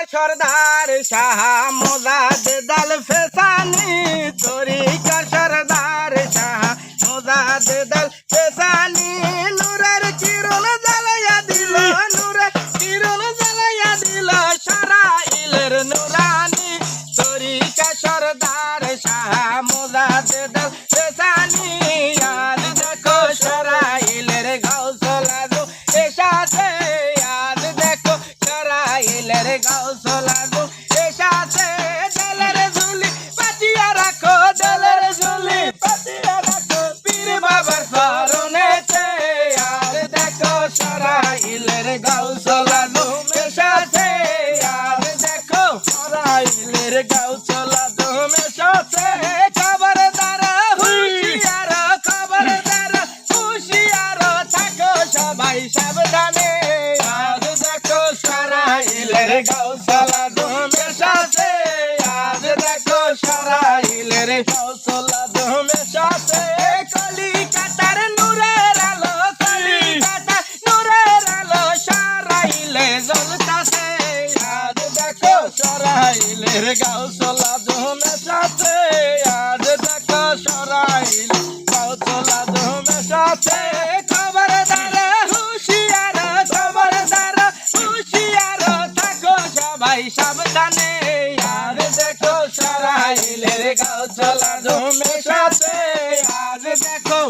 সরদার শাহ মোজাদ দাল ফেসানি তরিকা সরদার শাহ মোজাদ দাল ফেসানি নূরের কিরণ জ্বালাইয়া দিল নূরের কিরণ জ্বালাইয়া দিল সারাইলের নুরানি তরিকা সরদার শাহ মোজাদ দাল ফেসানি আজ দেখো সারাইলের গাউসুল আজম এসেছে আজ দেখো সারাইলের গাউসুল আজম এসেছে দেলের ঝুলি পাতিয়া রাখো দেলের ঝুলি পাতিয়া রাখো পীর বাবার চরণেতে আজ দেখো সারাইলের গাউসুল আজম এসেছে আজ দেখো সারাইলের গাউসুল আজম এসেছে খবরদার হুঁশিয়ার খবরদার হুঁশিয়ার থাকো সবাই সাবধানে আজ দেখো সারাইলের গাউসুল আজম এসেছে আজ দেখো সারাইলের গাউসুল আজম এসেছে কলিকাতার নূরের আলো কলিকাতার নূরের আলো সারাইলে জ্বলতাছে আজ দেখো সারাইলের গাউসুল আজম এসেছে আজ দেখো সারাইল গাউসুল আজম এসেছে খবরদার হুঁশিয়ার খবরদার হুঁশিয়ার থাকো সবাই সাবধানে আজ দেখো সারাইলের গাউসুল আজম এসেছে আজ দেখো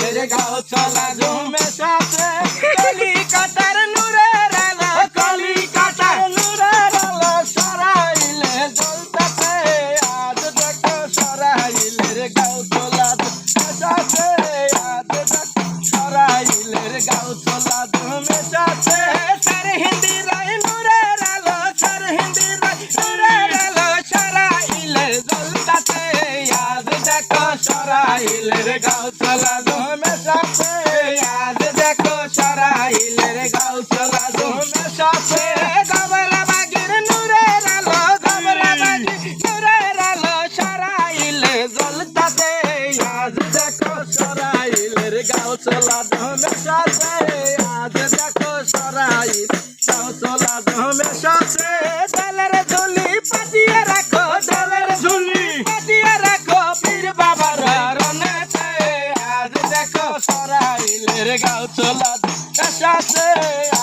এর গাউসুল আজম এসেছে কলিকাতার নূরের আলো কলিকাতার নূরের আলো সারাইলে জ্বলতাছে আজ দেখো সারাইলের গাউসুল আজম এসেছে আজ দেখো সারাইলের গাউসুল আজম এসেছে সর হিন্দি রায় নূরের আলো সর হিন্দি রায় নূরের আলো সারাইলে জ্বলতাছে আজ দেখো সারাইলের গাউসুল আজম এসেছে আজ দেখো সারাইলের গাউসুল আজম এসেছে গবরবাগির নূরের আলো গবরবাগির নূরের আলো সারাইলে জ্বলতাছে আজ দেখো সারাইলের গাউসুল আজম এসেছে আজ দেখো সারাইল গাউসুল আজম এসেছে দেলের ঝুলি পাতিয়া রাখো দেলের ঝুলি পাতিয়া রাখো পীর বাবার রনেতে আজ দেখো সারাইলের গাউসুল আজম এসেছে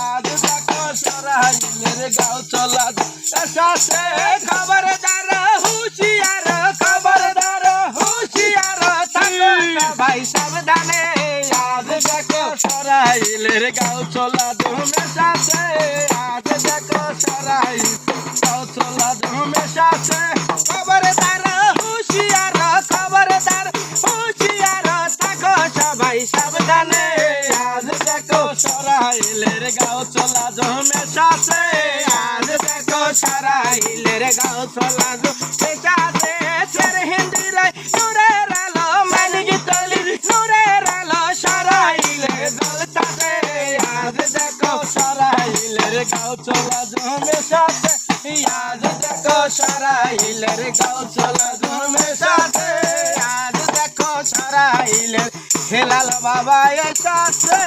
আজ দেখো সারাইলের গাউসুল আজম এসেছে খবরদার হুঁশিয়ার খবরদার হুঁশিয়ার থাকো সবাই সাবধানে আজ দেখো সারাইলের গাউসুল আজম এসেছে আজ দেখো সারাইল গাউসুল আজম এসেছে খবরদার হুঁশিয়ার খবরদার হুঁশিয়ার থাকো সবাই সাবধানে আজ দেখো সারাইলের গাউসুল আজম এসেছে আজ দেখো সারাইলের গাউসুল আজম এসেছে সর হিন্দি রায় নূরের আলো মালিক তলি নূরের আলো সারাইলে জ্বলতাছে আজ দেখো সারাইলের গাউসুল আজম এসেছে আজ দেখো সারাইলের গাউসুল আজম এসেছে আজ দেখো সারাইলের হেলাল বাবা এসেছে